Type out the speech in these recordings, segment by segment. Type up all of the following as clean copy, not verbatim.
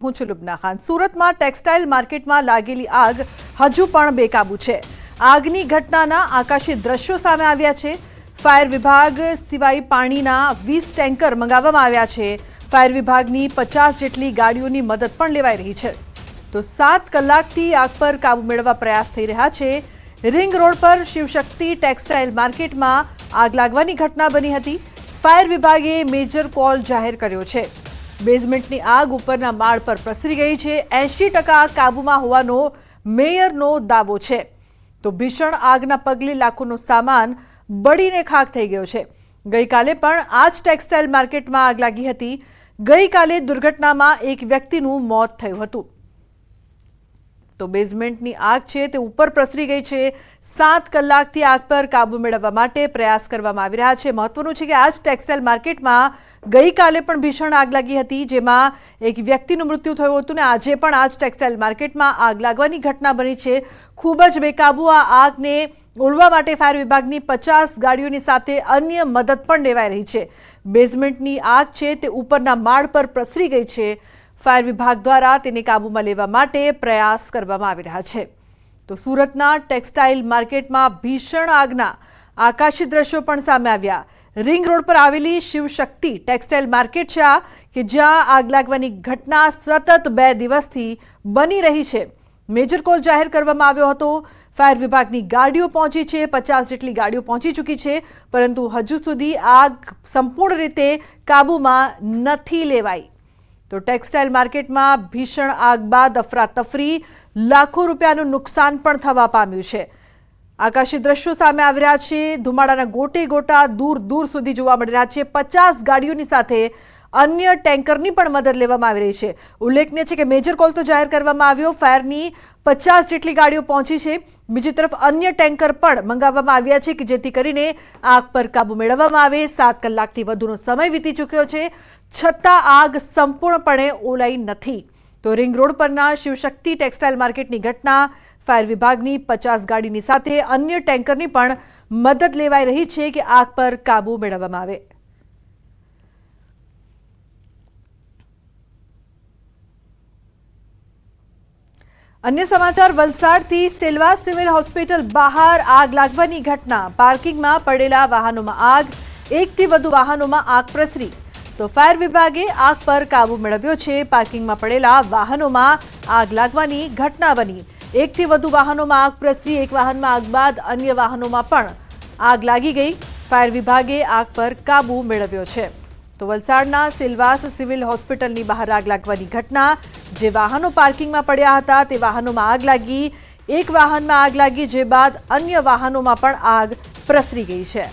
હું છું લુબના ખાન। સુરતમાં ટેક્સટાઇલ માર્કેટમાં લાગેલી આગ હજુ પણ બેકાબુ છે। આગની ઘટનાના આકાશી દ્રશ્યો સામે આવ્યા છે। ફાયર વિભાગ સિવાય પાણીના 20 ટેન્કર મંગાવવામાં આવ્યા છે। ફાયર વિભાગની 50 જેટલી ગાડીઓની મદદ પણ લેવાઈ રહી છે। તો 7 કલાકથી આગ પર કાબુ મેળવવા પ્રયાસ થઈ રહ્યા છે। રિંગ રોડ પર શિવશક્તિ ટેક્સટાઇલ માર્કેટમાં આગ લાગવાની ઘટના બની હતી। ફાયર વિભાગે મેજર કોલ જાહેર કર્યો છે। બેઝમેન્ટની આગ ઉપરના માળ પર પ્રસરી ગઈ છે। 80% કાબુમાં હોવાનો મેયરનો દાવો છે। તો ભીષણ આગના પગલે લાખોનો સામાન બળીને ખાખ થઈ ગયો છે। ગઈકાલે પણ આ જ ટેક્સટાઇલ માર્કેટમાં આગ લાગી હતી। ગઈકાલે દુર્ઘટનામાં એક વ્યક્તિનું મોત થયું હતું। તો બેઝમેન્ટની આગ છે તે ઉપર પ્રસરી ગઈ છે। 7 કલાકથી આગ પર કાબુ મેળવવા માટે પ્રયાસ કરવામાં આવી રહ્યા છે। મહત્વનું છે કે આ જ ટેક્સટાઇલ માર્કેટમાં ગઈકાલે પણ ભીષણ આગ લાગી હતી, જેમાં એક વ્યક્તિનું મૃત્યુ થયું હતું ને આજે પણ આ જ ટેક્સટાઇલ માર્કેટમાં આગ લાગવાની ઘટના બની છે। ખૂબ જ બેકાબુ આ આગને ઓલવા માટે ફાયર વિભાગની 50 ગાડીઓની સાથે અન્ય મદદ પણ લેવાઈ રહી છે। બેઝમેન્ટની આગ છે તે ઉપરના માળ પર પ્રસરી ગઈ છે। ફાયર વિભાગ દ્વારા તેને કાબૂમાં લેવા માટે પ્રયાસ કરવામાં આવી રહ્યા છે। તો સુરતના ટેક્સટાઇલ માર્કેટમાં ભીષણ આગના આકાશી દ્રશ્યો પણ સામે આવ્યા। રિંગ રોડ પર આવેલી શિવશક્તિ ટેક્સટાઇલ માર્કેટ છે આ કે જ્યાં આગ લાગવાની ઘટના સતત 2 દિવસથી બની રહી છે। મેજર કોલ જાહેર કરવામાં આવ્યો હતો। ફાયર વિભાગની ગાડીઓ પહોંચી છે, 50 જેટલી ગાડીઓ પહોંચી ચૂકી છે, પરંતુ હજુ સુધી આગ સંપૂર્ણ રીતે કાબૂમાં નથી લેવાઈ। તો ટેક્સટાઇલ માર્કેટમાં ભીષણ આગ બાદ અફરાતફરી, લાખો રૂપિયાનું નુકસાન પણ થવા પામ્યું છે। આકાશી દ્રશ્યો સામે આવી રહ્યા છે। ધુમાડાના ગોટે ગોટા દૂર દૂર સુધી જોવા મળી રહ્યા છે। 50 ગાડીઓની સાથે અન્ય ટેન્કરની પણ મદદ લેવામાં આવી રહી છે। ઉલ્લેખનીય છે કે મેજર કોલ તો જાહેર કરવામાં આવ્યો। ફાયરની 50 જેટલી ગાડીઓ પહોંચી છે। બીજી તરફ અન્ય ટેન્કર પણ મંગાવવામાં આવ્યા છે કે જેથી કરીને આગ પર કાબુ મેળવવામાં આવે। 7 કલાકથી વધુનો સમય વીતી ચૂક્યો છે, છતાં આગ સંપૂર્ણપણે ઓલાઈ નથી। તો રિંગ રોડ પરના શિવશક્તિ ટેક્સટાઇલ માર્કેટની ઘટના, ફાયર વિભાગની 50 ગાડીની સાથે અન્ય ટેન્કરની પણ મદદ લેવાઈ રહી છે કે આગ પર કાબુ મેળવવામાં આવે। अन्य समाचार वलसाडथी सेलवा सिविल होस्पिटल बहार आग लागवानी घटना। पार्किंगमां पड़ेला वाहनों में आग, 1 થી વધુ વાહનોમાં આગ પ્રસરી। તો ફાયર વિભાગે આગ પર કાબુ મેળવ્યો છે। પાર્કિંગમાં પડેલા વાહનોમાં આગ લાગવાની ઘટના બની। 1 થી વધુ વાહનોમાં આગ પ્રસરી। એક વાહનમાં આગ બાદ અન્ય વાહનોમાં પણ આગ લાગી ગઈ। ફાયર વિભાગે આગ પર કાબુ મેળવ્યો છે। તો વલસાડના સિલવાસ સિવિલ હોસ્પિટલની બહાર આગ લાગવાની ઘટના। જે વાહનો પાર્કિંગમાં પડ્યા હતા તે વાહનોમાં આગ લાગી। એક વાહનમાં આગ લાગી, જે બાદ અન્ય વાહનોમાં પણ આગ પ્રસરી ગઈ છે।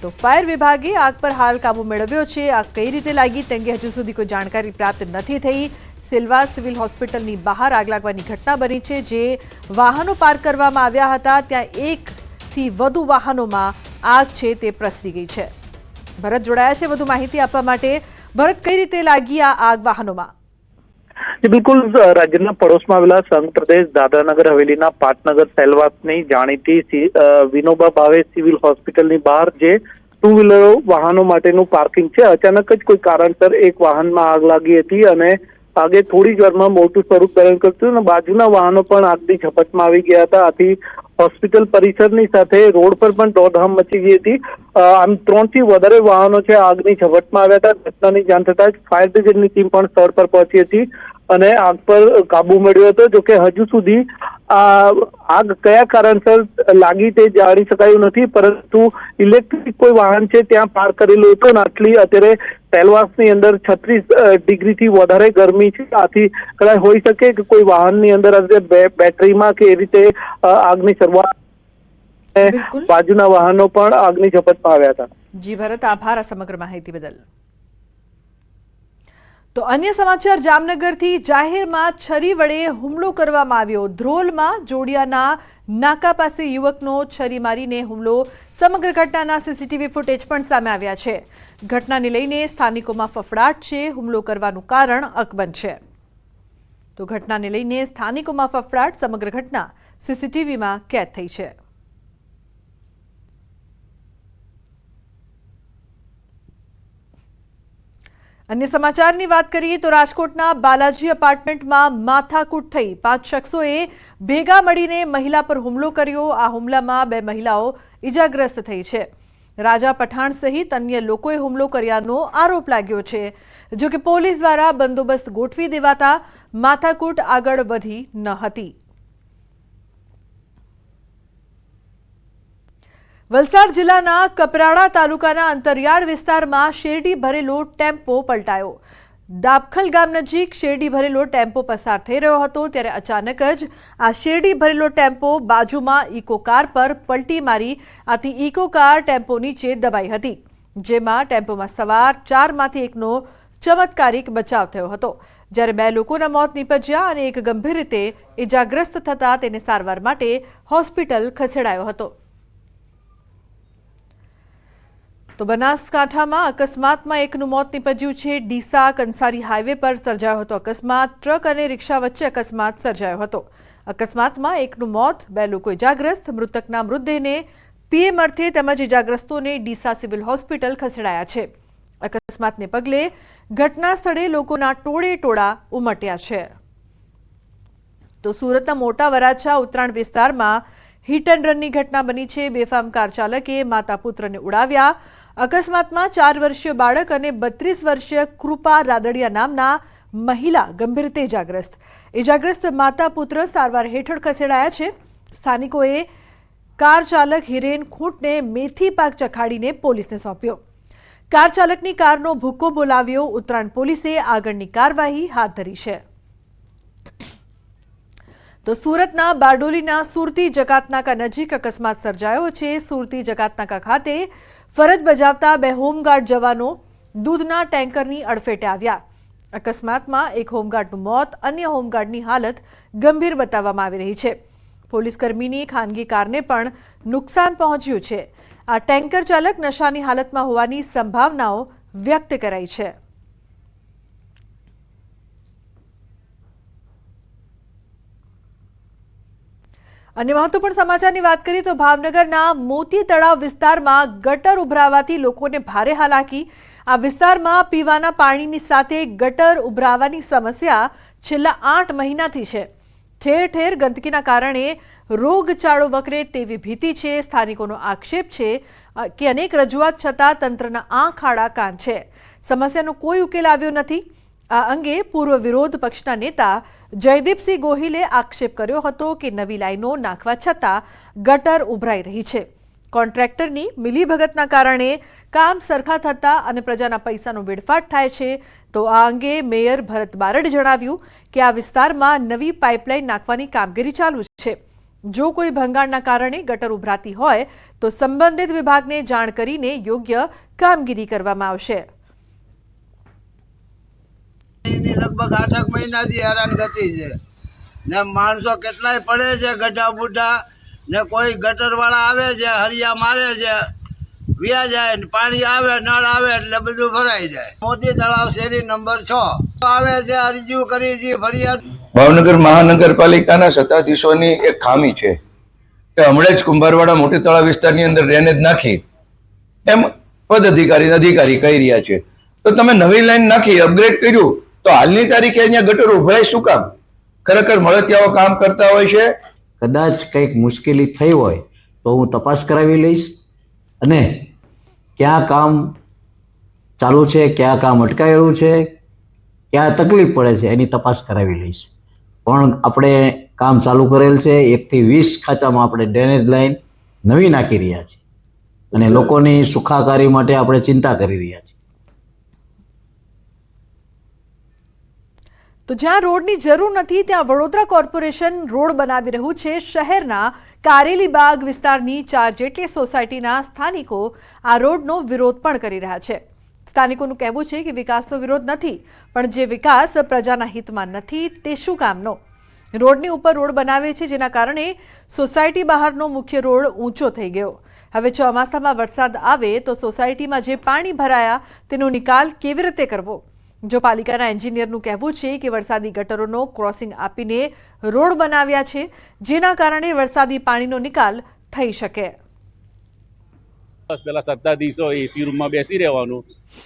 તો ફાયર વિભાગે આગ પર હાલ કાબુ મેળવ્યો છે। આગ કઈ રીતે લાગી તે અંગે હજુ સુધી કોઈ જાણકારી પ્રાપ્ત નથી થઈ। સિલવા સિવિલ હોસ્પિટલની બહાર આગ લાગવાની ઘટના બની છે। જે વાહનો પાર્ક કરવામાં આવ્યા હતા ત્યાં 1 થી વધુ વાહનોમાં આગ છે તે પ્રસરી ગઈ છે। ભરત જોડાયા છે વધુ માહિતી આપવા માટે। ભરત, કઈ રીતે લાગી આ આગ વાહનોમાં? બિલકુલ, રાજ્યના પડોશમાં આવેલા સંઘ પ્રદેશ દાદરાનગર હવેલીના પાટનગર સેલવાસની જાણીતી વિનોબા ભાવે સિવિલ હોસ્પિટલની બહાર જે 2 વ્હીલરો વાહનો માટેનું પાર્કિંગ છે, અચાનક જ કોઈ કારણસર એક વાહનમાં આગ લાગી હતી અને આગે થોડી જ વારમાં મોટું સ્વરૂપ ધારણ કર્યું અને બાજુના વાહનો પણ આગની ઝપટમાં આવી ગયા હતા। આથી હોસ્પિટલ પરિસરની સાથે રોડ પર પણ દોડધામ મચી ગઈ હતી। આમ 3 થી વધારે વાહનો છે આગની ઝપટમાં આવ્યા હતા। ઘટનાની જાણ થતાં જ ફાયર બ્રિગેડની ટીમ પણ સ્થળ પર પહોંચી હતી અને આગ પર કાબુ મેળવ્યો હતો। જોકે હજુ સુધી આગ કયા કારણસર લાગી તે જાણી શકાયું નથી, પરંતુ ઇલેક્ટ્રિક કોઈ વાહન છે ત્યાં પાર્ક કરેલું હતું અને આટલી અત્યારે સેલવાસની અંદર 36 ડિગ્રીથી વધારે ગરમી છે। આથી કદાચ હોઈ શકે કે કોઈ વાહનની અંદર બેટરીમાં કે એ રીતે આગની શરૂઆત, બાજુના વાહનો પણ આગની ઝપટમાં આવ્યા હતા। જી ભરત, આભાર આ સમગ્ર માહિતી બદલ। તો અન્ય સમાચાર જામનગરથી જાહેરમાં છરી વડે હુમલો કરવામાં આવ્યો। ધ્રોલમાં જોડિયાના નાકા પાસે યુવકનો છરી મારીને હુમલો। સમગ્ર ઘટનાના સીસીટીવી ફૂટેજ પણ સામે આવ્યા છે। ઘટનાને લઈને સ્થાનિકોમાં ફફડાટ છે। હુમલો કરવાનું કારણ અકબંધ છે। તો ઘટનાને લઈને સ્થાનિકોમાં ફફડાટ। સમગ્ર ઘટના સીસીટીવીમાં કેદ થઈ છે। अन्य समाचाરની વાત કરીએ તો રાજકોટના બાલાજી અપાર્ટમેન્ટમાં માથાકૂટ થઈ 5 શખ્સોએ ભેગા મળીને મહિલા પર હુમલો કર્યો। આ હુમલામાં 2 મહિલાઓ ઈજાગ્રસ્ત થઈ છે। રાજા પઠાણ સહિત અન્ય લોકોએ હુમલો કર્યાનો આરોપ લાગ્યો છે। જો કે પોલીસ દ્વારા બંદોબસ્ત ગોઠવી દેવાતા માથાકૂટ આગળ વધી ન હતી। વલસાડ જિલ્લાના કપરાડા તાલુકાના અંતરિયાળ વિસ્તારમાં શેરડી ભરેલો ટેમ્પો પલટાયો। દાબખલ ગામ નજીક શેરડી ભરેલો ટેમ્પો પસાર થઈ રહ્યો હતો ત્યારે અચાનક જ આ શેરડી ભરેલો ટેમ્પો બાજુમાં ઇકો કાર પર પલટી મારી આથી ઇકો કાર ટેમ્પો નીચે દબાઈ હતી, જેમાં ટેમ્પોમાં સવાર 4માંથી એકનો ચમત્કારિક બચાવ થયો હતો, જ્યારે 2 લોકોના મોત નીપજ્યા અને એક ગંભીર રીતે ઇજાગ્રસ્ત થતા તેને સારવાર માટે હોસ્પિટલ ખસેડાયો હતો। તો બનાસકાંઠામાં અકસ્માતમાં એકનું મોત નીપજ્યું છે। ડીસા કંસારી હાઈવે પર સર્જાયો હતો અકસ્માત। ટ્રક અને રિક્ષા વચ્ચે અકસ્માત સર્જાયો હતો। અકસ્માતમાં એકનું મોત, 2 લોકો ઇજાગ્રસ્ત। મૃતકના મૃતદેહને પીએમ અર્થે તેમજ ઇજાગ્રસ્તોને ડીસા સિવિલ હોસ્પિટલ ખસેડાયા છે। અકસ્માતને પગલે ઘટના સ્થળે લોકોના ટોળે ટોળા ઉમટ્યા છે। તો સુરતના મોટા વરાછા ઉત્તરાયણ વિસ્તારમાં હિટ એન્ડ રનની ઘટના બની છે। બેફામ કાર ચાલકે માતા પુત્રને ઉડાવ્યા। અકસ્માતમાં 4 વર્ષીય બાળક અને 32 વર્ષીય કૃપા રાદડિયા નામના મહિલા ગંભીર રીતે ઇજાગ્રસ્ત માતા પુત્ર સારવાર હેઠળ ખસેડાયા છે। સ્થાનિકોએ કાર ચાલક હિરેન ખૂંટને મેથી પાક ચખાડીને પોલીસને સોંપ્યો। કાર ચાલકની કારનો ભૂક્કો બોલાવ્યો। ઉત્તરાયણ પોલીસે આગળની કાર્યવાહી હાથ ધરી છે। તો સુરતના બારડોલીના સુરતી જકાતનાકા નજીક અકસ્માત સર્જાયો છે। સુરતી જકાતનાકા ખાતે ફરજ બજાવતા 2 હોમગાર્ડ જવાનો દૂધના ટેન્કરની અડફેટે આવ્યા। અકસ્માતમાં એક હોમગાર્ડનું મોત, અન્ય હોમગાર્ડની હાલત ગંભીર બતાવવામાં આવી રહી છે। પોલીસકર્મીની ખાનગી કારને પણ નુકસાન પહોંચ્યું છે। આ ટેન્કર ચાલક નશાની હાલતમાં હોવાની સંભાવનાઓ વ્યક્ત કરાઈ છે। अन्य महत्वपूर्ण समाचारनी बात करिए तो भावनगरना मोती तळाव विस्तारमां गटर उभरावाथी लोकोने भारे हालाकी। आ विस्तारमां पीवाना पाणीनी साथे गटर उभरावानी समस्या छेल्ला 8 महीनाथी छे। ठेर ठेर गंदकीना कारणे रोगचाळो वकरे तेवी भीति छे। स्थानिकोनो आक्षेप छे के अनेक रजूआत छतां तंत्रना आंख आड़ा कान छे। समस्यानो कोई उकेल આવ્યો નથી। આ અંગે પૂર્વ વિરોધ પક્ષના નેતા જયદીપસિંહ ગોહિલે આક્ષેપ કર્યો હતો કે નવી લાઈનો નાખવા છતાં ગટર ઉભરાઈ રહી છે। કોન્ટ્રાક્ટરની મિલીભગતના કારણે કામ સરખા થતા અને પ્રજાના પૈસાનો વેડફાટ થાય છે। તો આ અંગે મેયર ભરત બારડે જણાવ્યું કે આ વિસ્તારમાં નવી પાઇપલાઇન નાખવાની કામગીરી ચાલુ છે। જો કોઈ ભંગાણના કારણે ગટર ઉભરાતી હોય તો સંબંધિત વિભાગને જાણ કરીને યોગ્ય કામગીરી કરવામાં આવશે। लगभग 8 महीना थी हैरान गति है ने माणसों केटलाय पड़े छे गड्ढा बुड्ढा ने कोई गटर वाला आवे छे हरिया मारे छे विया जाए पानी आवे नळ आवे એટલે બધું ભરાઈ જાય। મોતી તળાવ શેરી નંબર 6 આવે છે અરજી કરી છે ફરિયાદ। ભાવનગર મહાનગરપાલિકાના સત્તાધીશોની એક ખામી છે કે હમણાં જ કુંભારવાડા મોટી તળાવ વિસ્તારની અંદર ડ્રેનેજ નાખી એમ અધિકારી કહી રહ્યા છે। તો તમે નવી લાઈન નાખી અપગ્રેડ કર્યું તો હાલની તારીખે અહીંયા ગટર ઉભરાય શું કામ? ખરેખર મળતિયાઓ કામ કરતા હોય છે। કદાચ કંઈક મુશ્કેલી થઈ હોય તો હું તપાસ કરાવી લઈશ અને ક્યાં કામ ચાલુ છે, ક્યાં કામ અટકાયેલું છે, ક્યાં તકલીફ પડે છે એની તપાસ કરાવી લઈશ। પણ આપણે કામ ચાલુ કરેલ છે। 1 થી 20 ખાંચામાં આપણે ડ્રેનેજ લાઈન નવી નાખી રહ્યા છીએ અને લોકોની સુખાકારી માટે આપણે ચિંતા કરી રહ્યા છીએ। તો જ્યાં રોડની જરૂર નથી ત્યાં વડોદરા કોર્પોરેશન રોડ બનાવી રહ્યું છે। શહેરના કારેલીબાગ વિસ્તારની 4 જેટલી સોસાયટીના સ્થાનિકો આ રોડનો વિરોધ પણ કરી રહ્યા છે। સ્થાનિકોનું કહેવું છે કે વિકાસનો વિરોધ નથી, પણ જે વિકાસ પ્રજાના હિતમાં નથી તે શું કામનો? રોડની ઉપર રોડ બનાવે છે જેના કારણે સોસાયટી બહારનો મુખ્ય રોડ ઊંચો થઈ ગયો। હવે ચોમાસામાં વરસાદ આવે તો સોસાયટીમાં જે પાણી ભરાયા તેનો નિકાલ કેવી રીતે કરવો? જો પાલિકાના એન્જિનિયરનું કહેવું છે કે વરસાદી ગટરોનો ક્રોસિંગ આપીને રોડ બનાવ્યા છે જેના કારણે વરસાદી પાણીનો નિકાલ થઈ શકે। બસ પેલા સત્તાધીશો એસી રૂમમાં બેસી રહેવાનું,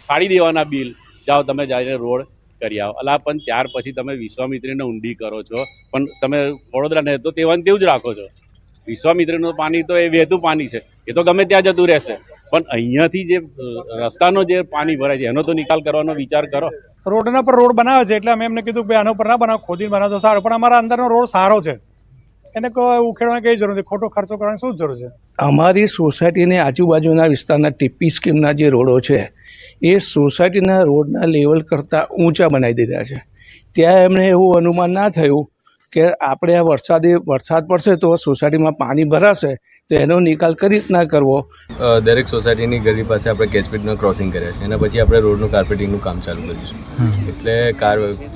કાઢી દેવાના બિલ, જાઓ તમે જઈને રોડ કરી આવો. અલા પણ ત્યાર પછી તમે વિશ્વામિત્રીને ઊંડી કરો છો, પણ તમે વડોદરાને તો તેવું તેવું જ રાખો છો. વિશ્વામિત્રીનું પાણી તો એ વહેતું પાણી છે, એ તો ગમે ત્યાં જતું રહેશે, પણ અહીંયાથી જે રસ્તાનો જે પાણી ભરાય છે એનો તો નિકાલ કરવાનો વિચાર કરો. રોડના પર રોડ બનાવે છે એટલે અમે એમને કીધું કે ભાઈ આના પર ના બનાવો, ખોદીને બનાવો તો સારું, પણ અમારા અંદરનો રોડ સારો છે, એને કોઈ ઉખેડવાની કઈ જરૂર નથી, ખોટો ખર્ચો કરવાની શું જરૂર છે. અમારી સોસાયટીની આજુબાજુના વિસ્તારના ટીપી સ્કીમના જે રોડો છે એ સોસાયટીના રોડના લેવલ કરતાં ઊંચા બનાવી દીધા છે. ત્યાં એમને એવું અનુમાન ના થયું કે આપણે આ વરસાદ પડશે તો સોસાયટીમાં પાણી ભરાશે, તો એનો નિકાલ કઈ રીતના કરવો. દરેક સોસાયટીની ગલી પાસે આપણે કેચપીટનો ક્રોસિંગ કર્યા છે, એના પછી આપણે રોડનું કાર્પેટિંગનું કામ ચાલુ કરીશું. એટલે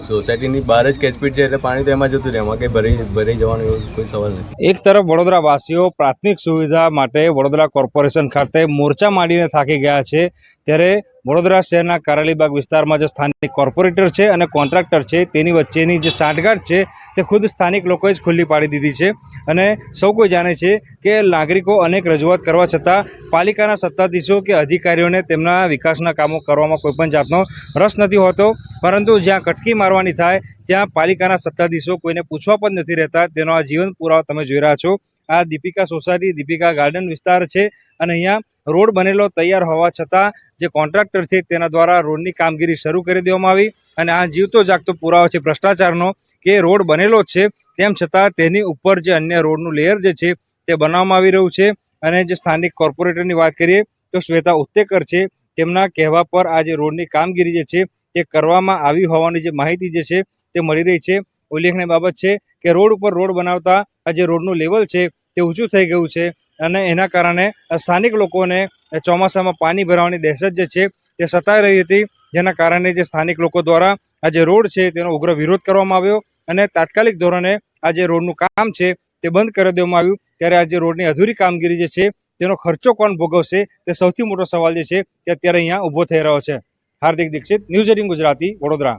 સોસાયટીની બહાર જ કેચપીટ છે એટલે પાણી તો એમાં જતું રહે, એમાં કંઈ ભરાઈ જવાનો એવો કોઈ સવાલ નથી. એક તરફ વડોદરાવાસીઓ પ્રાથમિક સુવિધા માટે વડોદરા કોર્પોરેશન ખાતે મોરચા માંડીને થાકી ગયા છે, ત્યારે વડોદરા શહેરના કારાલીબાગ વિસ્તારમાં જે સ્થાનિક કોર્પોરેટર છે અને કોન્ટ્રાક્ટર છે તેની વચ્ચેની જે સાંઠગાંઠ છે તે ખુદ સ્થાનિક લોકોએ જ ખુલ્લી પાડી દીધી છે. અને સૌ કોઈ જાણે છે કે નાગરિકો અનેક રજૂઆત કરવા છતાં પાલિકાના સત્તાધીશો કે અધિકારીઓને તેમના વિકાસના કામો કરવામાં કોઈપણ જાતનો રસ નથી હોતો, પરંતુ જ્યાં કટકી મારવાની થાય ત્યાં પાલિકાના સત્તાધીશો કોઈને પૂછવા પણ નથી રહેતા. તેનો આ જીવન પુરાવો તમે જોઈ રહ્યા છો. આ દીપિકા સોસાયટી, દીપિકા ગાર્ડન વિસ્તાર છે અને અહીંયા રોડ બનેલો તૈયાર હોવા છતાં જે કોન્ટ્રાક્ટર છે તેના દ્વારા રોડની કામગીરી શરૂ કરી દેવામાં આવી. અને આ જીવતો જાગતો પુરાવો છે ભ્રષ્ટાચારનો કે રોડ બનેલો છે તેમ છતાં તેની ઉપર જે અન્ય રોડનું લેયર જે છે તે બનાવવામાં આવી રહ્યું છે. અને જે સ્થાનિક કોર્પોરેટરની વાત કરીએ તો શ્વેતા ઉત્તેકર છે, તેમના કહેવા પર આ જે રોડની કામગીરી જે છે તે કરવામાં આવી હોવાની જે માહિતી જે છે તે મળી રહી છે. ઉલ્લેખનીય બાબત છે કે રોડ ઉપર રોડ બનાવતા આ જે રોડનું લેવલ છે તે ઊંચું થઈ ગયું છે અને એના કારણે સ્થાનિક લોકોને ચોમાસામાં પાણી ભરાવાની દહેશત જે છે તે સતાઈ રહી હતી, જેના કારણે જે સ્થાનિક લોકો દ્વારા આ જે રોડ છે તેનો ઉગ્ર વિરોધ કરવામાં આવ્યો અને તાત્કાલિક ધોરણે આ જે રોડનું કામ છે તે બંધ કરી દેવામાં આવ્યું. ત્યારે આ જે રોડની અધૂરી કામગીરી જે છે તેનો ખર્ચો કોણ ભોગવશે તે સૌથી મોટો સવાલ જે છે તે અત્યારે અહીંયા ઊભો થઈ રહ્યો છે. હાર્દિક દીક્ષિત, ન્યૂઝ 18 ગુજરાતી, વડોદરા.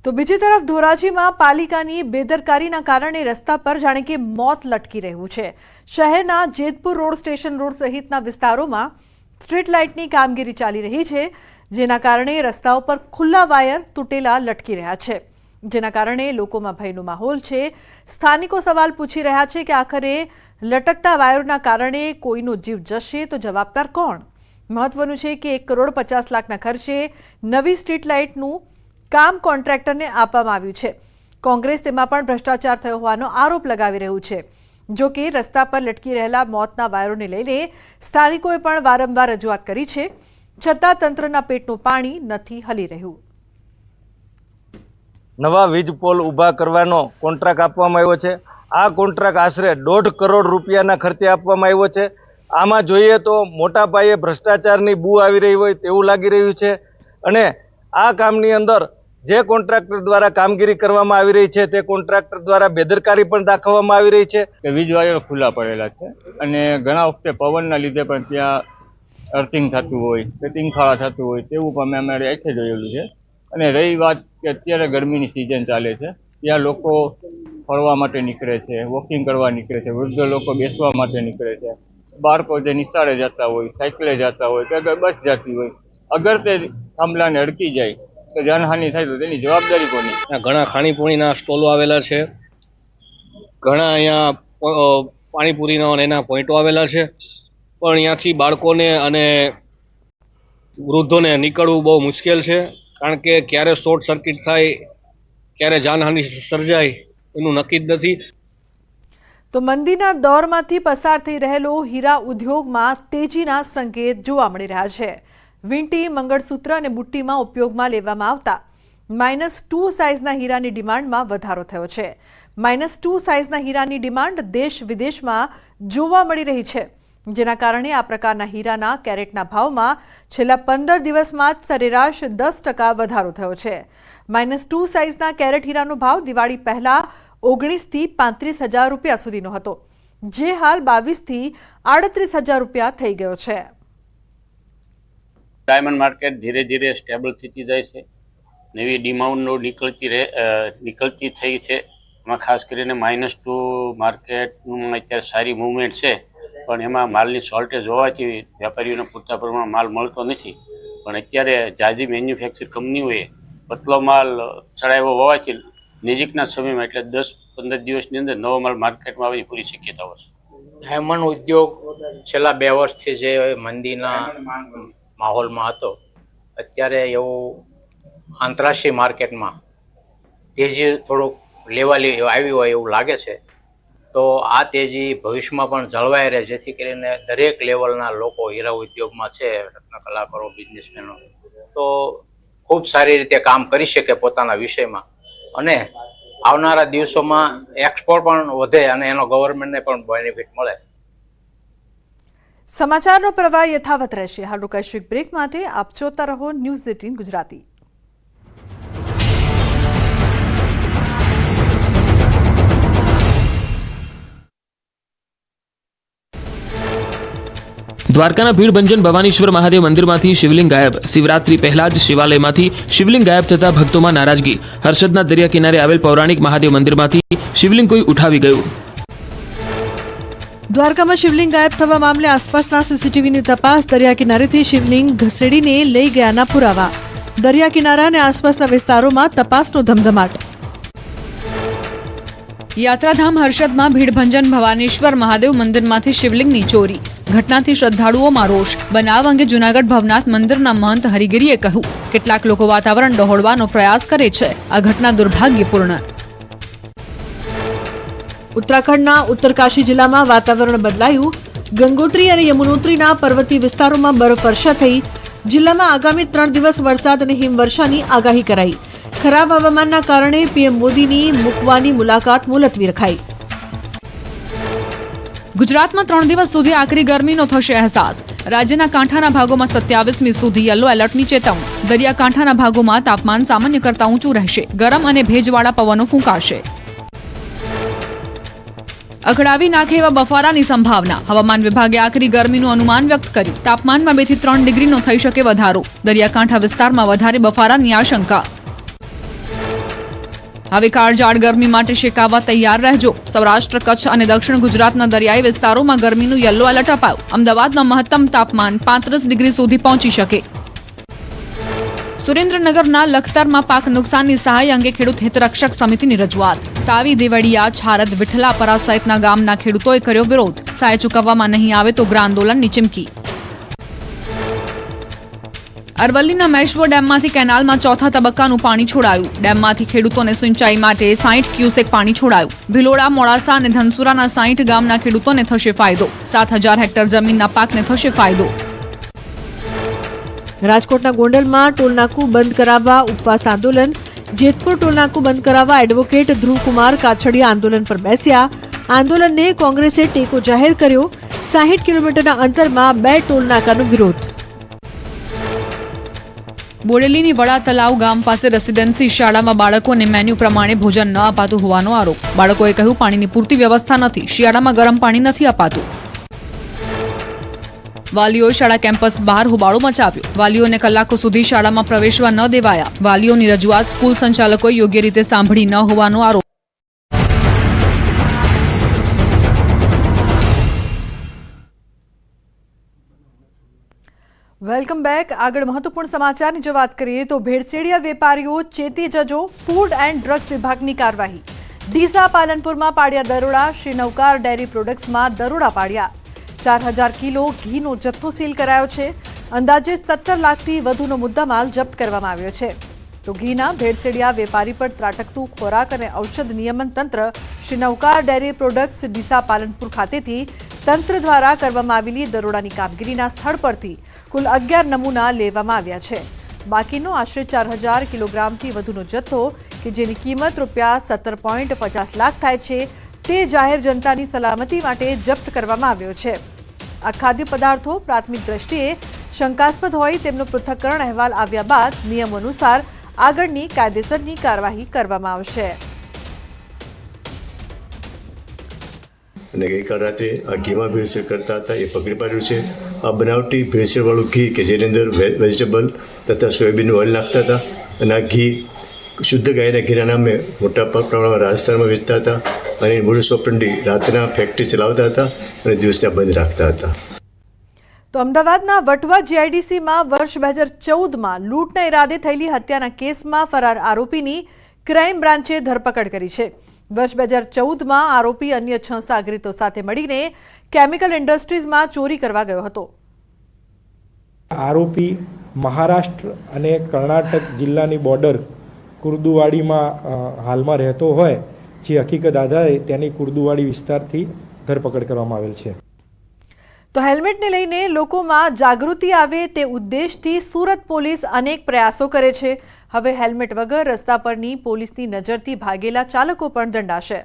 તો બીજી તરફ ધોરાજીમાં પાલિકાની બેદરકારીના કારણે રસ્તા પર જાણે કે મોત લટકી રહ્યું છે. શહેરના જેતપુર રોડ, સ્ટેશન રોડ સહિતના વિસ્તારોમાં સ્ટ્રીટ લાઇટની કામગીરી ચાલી રહી છે, જેના કારણે રસ્તાઓ પર ખુલ્લા વાયર તૂટેલા લટકી રહ્યા છે, જેના કારણે લોકોમાં ભયનો માહોલ છે. સ્થાનિકો સવાલ પૂછી રહ્યા છે કે આખરે લટકતા વાયરના કારણે કોઈનો જીવ જશે તો જવાબદાર કોણ? મહત્વનું છે કે 1,50 લાખના ખર્ચે નવી સ્ટ્રીટ લાઇટનું કામ કોન્ટ્રાક્ટરને આપવામાં આવ્યું છે. કોંગ્રેસ તેમાં પણ ભ્રષ્ટાચાર થયો હોવાનો આરોપ લગાવી રહ્યું છે. જો કે રસ્તા પર લટકી રહેલા મોતના વાયરોને લઈને સ્થાનિકોએ પણ વારંવાર રજૂઆત કરી છે, છતાં તંત્રના પેટનું પાણી નથી હલી રહ્યું. નવા વીજ પોલ ઊભા કરવાનો કોન્ટ્રાક્ટ આપવામાં આવ્યો છે. આ કોન્ટ્રાક્ટ આશરે 1.5 કરોડ રૂપિયાના ખર્ચે આપવામાં આવ્યો છે. આમાં જોઈએ તો મોટા પાયે ભ્રષ્ટાચારની બૂ આવી રહી હોય તેવું લાગી રહ્યું છે. અને આ કામની અંદર જે કોન્ટ્રાક્ટર દ્વારા કામગીરી કરવામાં આવી રહી છે તે કોન્ટ્રાક્ટર દ્વારા બેદરકારી પણ દાખવવામાં આવી રહી છે. કે વીજ વાયર ખુલ્લા પડેલા છે અને ઘણા વખતે પવનના લીધે પણ ત્યાં અર્થિંગ થતું હોય કે તીંખાળા થતું હોય તેવું પણ અમે અમારે આંખે જોયેલું છે. અને રહી વાત કે અત્યારે ગરમીની સિઝન ચાલે છે, ત્યાં લોકો ફરવા માટે નીકળે છે, વોકિંગ કરવા નીકળે છે, વૃદ્ધ લોકો બેસવા માટે નીકળે છે, બાળકો જે નિશાળે જતા હોય, સાયકલે જતા હોય કે બસ જતી હોય, અગર તે થાંભલાને અડકી જાય તો જાનહાનિ થાય તો તેની જવાબદારી કોની? ઘણા ખાણીપીણીના સ્ટોલો આવેલા છે, ઘણા અહીંયા પાણીપુરીના અને એના પોઈન્ટો આવેલા છે, પણ અહીંયાથી બાળકોને અને વૃદ્ધોને નીકળવું બહુ મુશ્કેલ છે, કારણ કે ક્યારે શોર્ટ સર્કિટ થાય, ક્યારે જાનહાનિ સર્જાય એનું નક્કી જ નથી. તો મંદીના દોરમાંથી પસાર થઈ રહેલો હીરા ઉદ્યોગમાં તેજીના સંકેત જોવા મળી રહ્યા છે. વીંટી, મંગળસૂત્ર અને બુટ્ટીમાં ઉપયોગમાં લેવામાં આવતા -2 સાઇઝના હીરાની ડિમાન્ડમાં વધારો થયો છે. -2 સાઇઝના હીરાની ડિમાન્ડ દેશ વિદેશમાં જોવા મળી રહી છે, જેના કારણે આ પ્રકારના હીરાના કેરેટના ભાવમાં છેલ્લા 15 દિવસમાં જ સરેરાશ 10% વધારો થયો છે. -2 સાઇઝના કેરેટ હીરાનો ભાવ દિવાળી પહેલા 19 થી 35,000 રૂપિયા સુધીનો હતો, જે હાલ 22 થી 38,000 રૂપિયા થઈ ગયો છે. ડાયમંડ માર્કેટ ધીરે ધીરે સ્ટેબલ થતી જાય છે. નવી ડિમાન્ડો નીકળતી થઈ છે. એમાં ખાસ કરીને -2 માર્કેટનું અત્યારે સારી મૂવમેન્ટ છે, પણ એમાં માલની શોર્ટેજ હોવાથી વેપારીઓને પૂરતા પ્રમાણમાં માલ મળતો નથી. પણ અત્યારે જાજી મેન્યુફેક્ચર કંપનીઓએ પતલો માલ ચડાવ્યો હોવાથી નજીકના સમયમાં એટલે 10-15 દિવસની અંદર નવો માલ માર્કેટમાં આવવાની પૂરી શક્યતાઓ છે. ડાયમંડ ઉદ્યોગ છેલ્લા 2 વર્ષથી જે મંદીના માહોલમાં હતો, અત્યારે એવું આંતરરાષ્ટ્રીય માર્કેટમાં તેજી થોડુંક લેવાલી આવી હોય એવું લાગે છે. તો આ તેજી ભવિષ્યમાં પણ જળવાઈ રહે, જેથી કરીને દરેક લેવલના લોકો હીરા ઉદ્યોગમાં છે, રત્ન કલાકારો, બિઝનેસમેનો, તો ખૂબ સારી રીતે કામ કરી શકે પોતાના વિષયમાં અને આવનારા દિવસોમાં એક્સપોર્ટ પણ વધે અને એનો ગવર્મેન્ટને પણ બેનિફિટ મળે. સમાચારનો પ્રવાહ યથાવત રહેશે. હાલ રોકાઈશું એક બ્રેક માટે. આપ જોતા રહો ન્યૂઝ 18 ગુજરાતી. દ્વારકાના ભીડભંજન ભવાનીશ્વર મહાદેવ મંદિરમાંથી શિવલિંગ ગાયબ. શિવરાત્રી પહેલા જ શિવાલયમાંથી શિવલિંગ ગાયબ થતા ભક્તોમાં નારાજગી. હર્ષદના દરિયા કિનારે આવેલ પૌરાણિક મહાદેવ મંદિરમાંથી શિવલિંગ કોઈ ઉઠાવી ગયું. દ્વારકામાં શિવલિંગ ગાયબ થવા મામલે આસપાસના સીસીટીવીની તપાસ. દરિયા કિનારેથી શિવલિંગ ઘસેડીને લઈ ગયાના પુરાવા. દરિયા કિનારા અને આસપાસના વિસ્તારોમાં તપાસનો ધમધમાટ. યાત્રાધામ હર્ષદમાં ભીડભંજન ભવાનીશ્વર મહાદેવ મંદિરમાંથી શિવલિંગની ચોરી. ઘટનાથી શ્રદ્ધાળુઓમાં રોષ. બનાવ અંગે જૂનાગઢ ભવનાથ મંદિરના મહંત હરિગીરીએ કહ્યું, કેટલાક લોકો વાતાવરણ ડહોળવાનો પ્રયાસ કરે છે. આ ઘટના દુર્ભાગ્યપૂર્ણ. ઉત્તરાખંડના ઉત્તરકાશી જિલ્લામાં વાતાવરણ બદલાયું. ગંગોત્રી અને યમુનોત્રીના પર્વતીય વિસ્તારોમાં બરફવર્ષા થઈ. જિલ્લામાં આગામી 3 દિવસ વરસાદ અને હિમવર્ષાની આગાહી કરાઈ. ખરાબ હવામાનના કારણે પીએમ મોદીની મૂકવાની મુલાકાત મુલતવી રખાઈ. ગુજરાતમાં 3 દિવસ સુધી આકરી ગરમીનો થશે અહેસાસ. રાજ્યના કાંઠાના ભાગોમાં 27મી સુધી યલો એલર્ટની ચેતવણી. દરિયાકાંઠાના ભાગોમાં તાપમાન સામાન્ય કરતાં ઊંચું રહેશે. ગરમ અને ભેજવાળા પવનો ફૂંકાશે. અકળાવી નાખે એવા બફારાની સંભાવના. હવામાન વિભાગે આકરી ગરમીનું અનુમાન વ્યક્ત કર્યું. તાપમાનમાં 2 થી 3 ડિગ્રીનો થઈ શકે વધારો. દરિયાકાંઠા વિસ્તારમાં વધારે બફારાની આશંકા. હવે કાળઝાળ ગરમી માટે શેકાવા તૈયાર રહેજો. સૌરાષ્ટ્ર, કચ્છ અને દક્ષિણ ગુજરાતના દરિયાઈ વિસ્તારોમાં ગરમીનું યલો એલર્ટ અપાયું. અમદાવાદમાં મહત્તમ તાપમાન 35 ડિગ્રી સુધી પહોંચી શકે. સુરેન્દ્રનગરના લખતરમાં પાક નુકસાનની સહાય અંગે ખેડૂત હિતરક્ષક સમિતિની રજૂઆત. તાવી, દેવળિયા, છારદ, વિઠલાપરા સહિતના ગામના ખેડૂતોએ કર્યો વિરોધ. સહાય ચૂકવવામાં નહીં આવે તો ઉગ્ર આંદોલનની ચીમકી. અરવલ્લીના મેશ્વો ડેમમાંથી કેનાલમાં 4થા તબક્કાનું પાણી છોડાયું. ડેમમાંથી ખેડૂતોને સિંચાઈ માટે 60 ક્યુસેક પાણી છોડાયું. ભિલોડા, મોડાસા અને ધનસુરાના 60 ગામના ખેડૂતોને થશે ફાયદો. 7000 હેક્ટર જમીનના પાકને થશે ફાયદો. રાજકોટના ગોંડલમાં ટોલનાકું બંધ કરાવવા ઉપવાસ આંદોલન. જેતપુર ટોલનાકું બંધ કરાવવા એડવોકેટ ધ્રુવકુમાર કાછડિયા આંદોલન પર બેસ્યા. આંદોલનને કોંગ્રેસે ટેકો જાહેર કર્યો. 60 કિલોમીટરના અંતરમાં 2 ટોલનાકાનો વિરોધ. બોડેલીની વડા તલાવ ગામ પાસે રેસિડેન્સી શાળામાં બાળકોને મેન્યુ પ્રમાણે ભોજન ન અપાતું હોવાનો આરોપ. બાળકોએ કહ્યું, પાણીની પૂરતી વ્યવસ્થા નથી. શિયાળામાં ગરમ પાણી નથી અપાતું. વાલીઓએ શાળા કેમ્પસ બહાર હોબાળો મચાવ્યો. વાલીઓને કલાકો સુધી શાળામાં પ્રવેશવા ન દેવાયા. વાલીઓની રજૂઆત સ્કૂલ સંચાલકોએ યોગ્ય રીતે સાંભળી ન હોવાનો આરોપ. Welcome back. આગળ મહત્વપૂર્ણ સમાચારની જો વાત કરીએ તો ભેળસેળિયા વેપારીઓ ચેતી જજો. ફૂડ એન્ડ ડ્રગ્સ વિભાગની કાર્યવાહી. ડીસા, પાલનપુરમાં પાડ્યા દરોડા. શ્રી નવકાર ડેરી પ્રોડક્ટ્સમાં દરોડા પાડ્યા. 4000 કિલો ઘીનો જથ્થો સીલ કરાયો છે. અંદાજે 17 લાખથી વધુનો મુદ્દામાલ જપ્ત કરવામાં આવ્યો છે. તો ઘીના ભેળસેળિયા વેપારી પર ત્રાટકતું ખોરાક અને ઔષધ નિયમન તંત્ર શ્રી નવકાર ડેરી પ્રોડક્ટ્સ ડીસા, પાલનપુર ખાતેથી તંત્ર દ્વારા કરવામાં આવેલી દરોડાની કામગીરીના સ્થળ પરથી કુલ 11 નમૂના લેવામાં આવ્યા છે. બાકીનો આશરે 4000 કિલોગ્રામથી વધુનો જથ્થો કે જેની કિંમત ₹17.50 લાખ થાય છે તે જાહેર જનતાની સલામતી માટે જપ્ત કરવામાં આવ્યો છે. આ ખાદ્ય પદાર્થો પ્રાથમિક દ્રષ્ટિએ શંકાસ્પદ હોય તેમનો પૃથ્થકરણ અહેવાલ આવ્યા બાદ નિયમ અનુસાર આગળની કાયદેસરની કાર્યવાહી કરવામાં આવશે. અને ગઈકાલ રાત્રે આ ઘીમાં ભેળસેળ કરતા હતા એ પકડી પાડ્યું છે. આ બનાવટી ભેળસેળવાળું ઘી કે જેની અંદર વેજીટેબલ તથા સોયાબીનનું ઓઇલ નાખતા હતા અને આ ઘી શુદ્ધ ગાયના ઘીના નામે મોટા પ્રમાણમાં રાજસ્થાનમાં વેચતા હતા અને મોડસ ઓપરેન્ડી રાતના ફેક્ટરી ચલાવતા હતા અને દિવસના બંધ રાખતા હતા. તો તો અમદાવાદના વટવા જીઆઈડીસીમાં વર્ષ 2014માં લૂંટના ઈરાદે થયેલી હત્યાના કેસમાં ફરાર આરોપીની ક્રાઇમ બ્રાન્ચે ધરપકડ કરી છે. વર્ષ 2014માં આરોપી અન્ય 6 સાગરીતો સાથે મળીને કેમિકલ ઇન્ડસ્ટ્રીઝમાં ચોરી કરવા ગયો હતો. આરોપી મહારાષ્ટ્ર અને કર્ણાટક જિલ્લાની બોર્ડર કુર્દુવાડીમાં હાલમાં રહેતો હોય, જે હકીકત આધારે તેની કુર્દુવાડી વિસ્તારથી ધરપકડ કરવામાં આવેલ છે. તો હેલ્મેટને લઈને લોકોમાં જાગૃતિ આવે તે ઉદ્દેશથી સુરત પોલીસ અનેક પ્રયાસો કરે છે. હવે હેલ્મેટ વગર રસ્તા પરની પોલીસની નજરથી ભાગેલા ચાલકો પણ દંડાશે.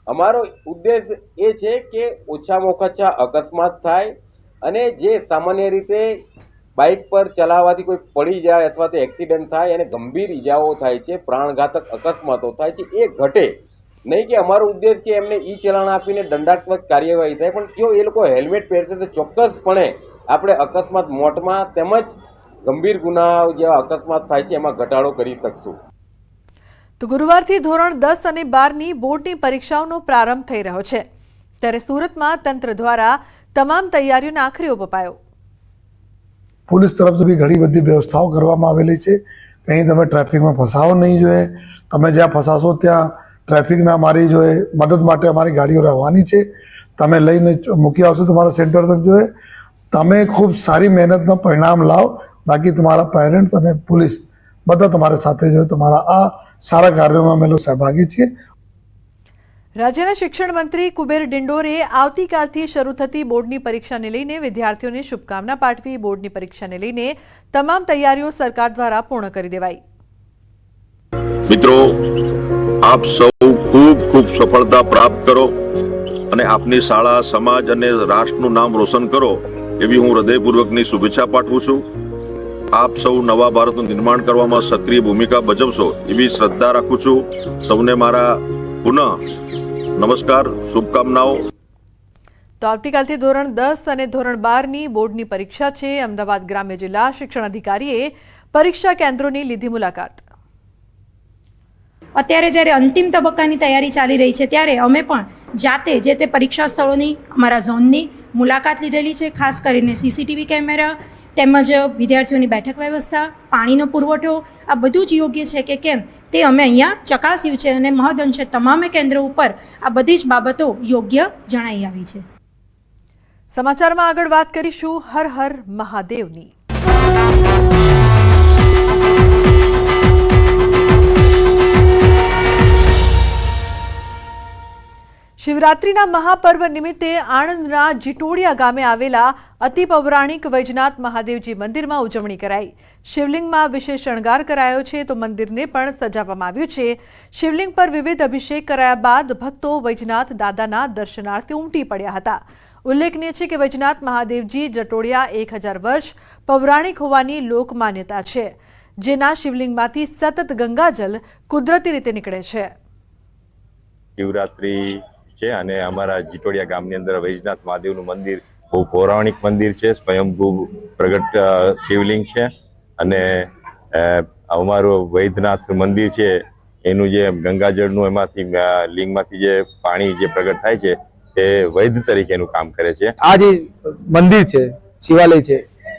અમારો ઉદ્દેશ એ છે કે ઓછામાં ઓછા અકસ્માત થાય અને જે સામાન્ય રીતે બાઇક પર ચલાવવાથી કોઈ પડી જાય અથવા તો એક્સિડન્ટ થાય અને ગંભીર ઈજાઓ થાય છે, પ્રાણઘાતક અકસ્માતો થાય છે, એ ઘટે નહીં. કે અમારો ઉદ્દેશ કે એમને ઈ ચલાણ આપીને દંડાત્મક કાર્યવાહી થાય, પણ જો એ લોકો હેલ્મેટ પહેરશે તો ચોક્કસપણે આપણે અકસ્માત મોતમાં તેમજ ગંભીર ગુનાઓ જેવા અકસ્માત થાય છે એમાં ઘટાડો કરી શકશું. તો ગુરુવારથી ધોરણ 10 અને 12ની બોર્ડની પરીક્ષાઓનો પ્રારંભ થઈ રહ્યો છે, ત્યારે સુરતમાં તંત્ર દ્વારા તમામ તૈયારીઓને આખરી ઓપ અપાયો. પોલીસ તરફથી બી ઘણી બધી વ્યવસ્થાઓ કરવામાં આવેલી છે. કંઈ તમે ટ્રાફિકમાં ફસાવો નહીં જોઈએ. તમે જ્યાં ફસાશો ત્યાં ટ્રાફિક ના મારી જોઈએ. મદદ માટે અમારી ગાડીઓ રહેવાની છે. તમે લઈને મૂકી આવશો તમારા સેન્ટર તક જોઈએ. તમે ખૂબ સારી મહેનતનું પરિણામ લાવો. બાકી તમારા પેરેન્ટ્સ અને પોલીસ બધા તમારા સાથે જોઈએ. તમારા આ સારા કાર્યોમાં અમે લોકો સહભાગી છીએ. રાજ્યના શિક્ષણ મંત્રી કુબેર ડિંડોરે આવતીકાલથી શરૂ થતી બોર્ડની પરીક્ષાને લઈને વિદ્યાર્થીઓને શુભકામના પાઠવી. બોર્ડની પરીક્ષાને લઈને તમામ તૈયારીઓ સરકાર દ્વારા પૂર્ણ કરી દેવાઈ. મિત્રો, આપ સૌ ખૂબ ખૂબ સફળતા પ્રાપ્ત કરો અને આપની શાળા, સમાજ અને રાષ્ટ્રનું નામ રોશન કરો એવી હું હૃદયપૂર્વકની શુભેચ્છા પાઠવું છું. આપ સૌ નવા ભારતનું નિર્માણ કરવામાં સક્રિય ભૂમિકા ભજવશો એવી શ્રદ્ધા રાખું છું. સૌને મારા પુનઃ નમસ્કાર, શુભકામનાઓ. તો આવતીકાલથી ધોરણ 10 અને ધોરણ 12ની બોર્ડની પરીક્ષા છે. અમદાવાદ ગ્રામ્ય જિલ્લા શિક્ષણ અધિકારીએ પરીક્ષા કેન્દ્રોની લીધી મુલાકાત. અત્યારે જ્યારે અંતિમ તબક્કાની તૈયારી ચાલી રહી છે, ત્યારે અમે પણ જાતે જે તે પરીક્ષા સ્થળોની, અમારા ઝોનની મુલાકાત લીધેલી છે. ખાસ કરીને સીસીટીવી કેમેરા તેમજ વિદ્યાર્થીઓની બેઠક વ્યવસ્થા, પાણીનો પુરવઠો, આ બધું જ યોગ્ય છે કે કેમ તે અમે અહીંયા ચકાસ્યું છે અને મહદઅંશે તમામે કેન્દ્રો ઉપર આ બધી જ બાબતો યોગ્ય જણાઈ આવી છે. સમાચારમાં આગળ વાત કરીશું હર હર મહાદેવની. શિવરાત્રીના મહાપર્વ નિમિત્તે આણંદના જીટોડિયા ગામે આવેલા અતિ પૌરાણિક વૈજનાથ મહાદેવજી મંદિરમાં ઉજવણી કરાઈ. શિવલિંગમાં વિશેષ શણગાર કરાયો છે, તો મંદિરને પણ સજાવવામાં આવ્યું છે. શિવલિંગ પર વિવિધ અભિષેક કરાયા બાદ ભક્તો વૈજનાથ દાદાના દર્શનાર્થે ઉમટી પડ્યા હતા. ઉલ્લેખનીય છે કે વૈજનાથ મહાદેવજી જટોડિયા 1000 વર્ષ પૌરાણિક હોવાની લોકમાન્યતા છે, જેના શિવલિંગમાંથી સતત ગંગાજલ કુદરતી રીતે નીકળે છે. શિવરાત્રી છે અને અમારા જીટોડિયા ગામની અંદર વૈજનાથ મહાદેવનું મંદિર બહુ પૌરાણિક મંદિર છે. સ્વયંભૂ પ્રગટ શિવલિંગ છે અને અમારું વૈદ્યનાથ મંદિર છે એનું જે ગંગાજળનું એમાંથી લિંગમાંથી જે પાણી જે પ્રગટ થાય છે એ વૈદ્ય તરીકેનું કામ કરે છે. આ જે મંદિર છે, શિવાલય છે,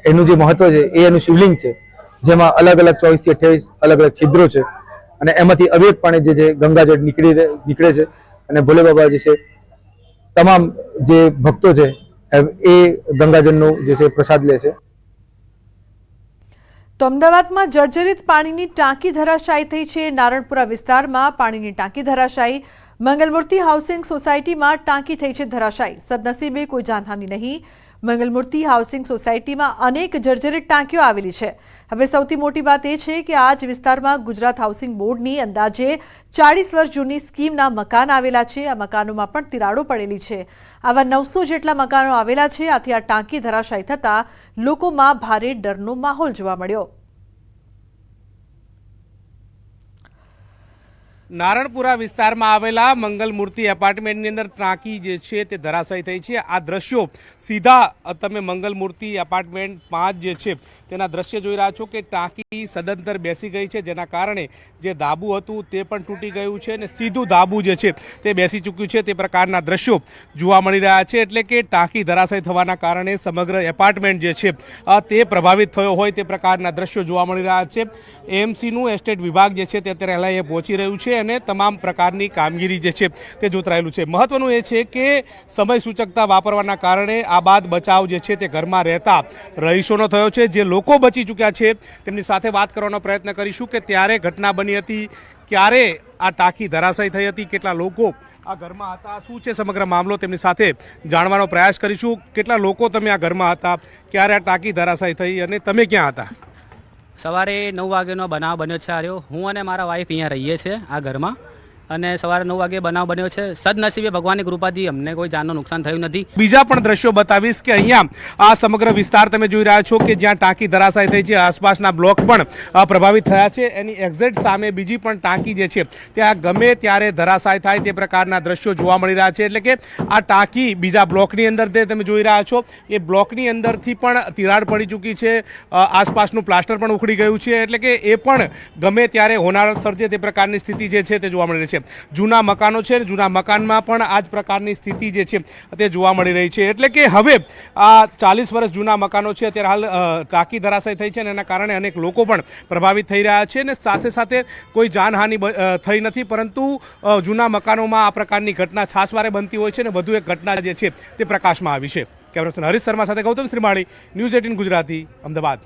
એનું જે મહત્વ છે એ એનું શિવલિંગ છે, જેમાં અલગ અલગ 24 થી 28 અલગ અલગ છિદ્રો છે અને એમાંથી અવિરતપણે જે ગંગાજળ નીકળે છે અને ભોલે બાબા જે છે તમામ જે ભક્તો છે એ ગંગાજળનો જે છે પ્રસાદ લે છે. તો અમદાવાદમાં જર્જરિત પાણીની ટાંકી ધરાશાયી થઈ છે. નારણપુરા વિસ્તારમાં પાણીની ટાંકી ધરાશાયી. મંગલમૂર્તિ હાઉસિંગ સોસાયટીમાં ટાંકી થઈ છે ધરાશાયી. સદનસીબે કોઈ જાનહાનિ નહીં. મંગલમૂર્તિ હાઉસિંગ સોસાયટીમાં અનેક જર્જરિત ટાંકીઓ આવેલી છે. હવે સૌથી મોટી વાત એ છે કે આ જ વિસ્તારમાં ગુજરાત હાઉસિંગ બોર્ડની અંદાજે 40 વર્ષ જૂની સ્કીમના મકાન આવેલા છે. આ મકાનોમાં પણ તિરાડો પડેલી છે. આવા 900 જેટલા મકાનો આવેલા છે. આથી આ ટાંકી ધરાશાયી થતાં લોકોમાં ભારે ડરનો માહોલ જોવા મળ્યો. નારણપુરા વિસ્તારમાં આવેલા મંગલમૂર્તિ એપાર્ટમેન્ટની અંદર ટાંકી જે છે તે ધરાશાયી થઈ છે. આ દ્રશ્યો સીધા તમે મંગલમૂર્તિ એપાર્ટમેન્ટ 5 જે છે તેના દ્રશ્ય જોઈ રહ્યા છો કે ટાંકી સદંતર બેસી ગઈ છે, જેના કારણે જે ધાબુ હતું તે પણ તૂટી ગયું છે અને સીધું ધાબુ જે છે તે બેસી ચૂક્યું છે. તે પ્રકારના દ્રશ્યો જોવા મળી રહ્યા છે. એટલે કે ટાંકી ધરાશાયી થવાના કારણે સમગ્ર એપાર્ટમેન્ટ જે છે તે પ્રભાવિત થયો હોય તે પ્રકારના દ્રશ્યો જોવા મળી રહ્યા છે. એએમસીનું એસ્ટેટ વિભાગ જે છે તે અત્યારે અહીંયા પહોંચી રહ્યું છે અને તમામ પ્રકારની કામગીરી જે છે તે જોતરાયેલું છે. મહત્વનું એ છે કે સમય સૂચકતા વાપરવાના કારણે આ બાદ બચાવ જે છે તે ઘરમાં રહેતા રહીશોનો થયો છે. જે લોકો બચી ચૂક્યા છે તેમની સાથે વાત કરવાનો પ્રયત્ન કરીશું કે ત્યારે ઘટના બની હતી, ક્યારે આ ટાંકી ધરાશાયી થઈ હતી, કેટલા લોકો આ ઘરમાં હતા, શું છે સમગ્ર મામલો, તેમની સાથે જાણવાનો પ્રયાસ કરીશું. કેટલા લોકો તમે આ ઘરમાં હતા, ક્યારે આ ટાંકી ધરાશાયી થઈ અને તમે ક્યાં હતા? સવારે 9 વાગ્યાનો બનાવ બન્યો છે. આર્યો હું અને મારા વાઈફ અહીંયા રહીએ છીએ આ ઘરમાં અને સવારે 9 વાગે બનાવ બન્યો છે. સદનસીબે ભગવાનની કૃપાથી અમને કોઈ જાનનું નુકસાન થયું નથી. બીજા પણ દ્રશ્યો બતાવીશ કે અહીંયા આ સમગ્ર વિસ્તાર તમે જોઈ રહ્યા છો કે જ્યાં ટાંકી ધરાશાયી થઈ છે, આસપાસના બ્લોક પણ પ્રભાવિત થયા છે. એની એક્ઝેક્ટ સામે બીજી પણ ટાંકી જે છે ત્યાં ગમે ત્યારે ધરાશાયી થાય તે પ્રકારના દ્રશ્યો જોવા મળી રહ્યા છે. એટલે કે આ ટાંકી બીજા બ્લોકની અંદર તમે જોઈ રહ્યા છો એ બ્લોકની અંદરથી પણ તિરાડ પડી ચૂકી છે, આસપાસનું પ્લાસ્ટર પણ ઉખડી ગયું છે. એટલે કે એ પણ ગમે ત્યારે હોનારત સર્જે તે પ્રકારની સ્થિતિ જે છે તે જોવા મળી રહી છે. જૂના મકાનો છે, જૂના મકાનમાં પણ આ જ પ્રકારની સ્થિતિ જે છે તે જોવા મળી રહી છે. એટલે કે હવે આ 40 વર્ષ જૂના મકાનો છે અત્યારે હાલ ટાંકી ધરાશાયી થઈ છે અને એના કારણે અનેક લોકો પણ પ્રભાવિત થઈ રહ્યા છે અને સાથે સાથે કોઈ જાનહાનિ થઈ નથી, પરંતુ જૂના મકાનોમાં આ પ્રકારની ઘટના છાસવારે બનતી હોય છે અને વધુ એક ઘટના જે છે તે પ્રકાશમાં આવી છે. કેમેરાપર્સન હરીશ શર્મા સાથે ગૌતમ શ્રીમાળી, ન્યૂઝ 18 ગુજરાતી, અમદાવાદ.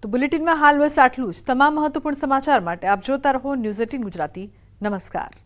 તો બુલેટિનમાં હાલ બસ આટલું જ. તમામ મહત્વપૂર્ણ સમાચાર માટે આપ જોતા રહો ન્યૂઝ 18 ગુજરાતી. નમસ્કાર.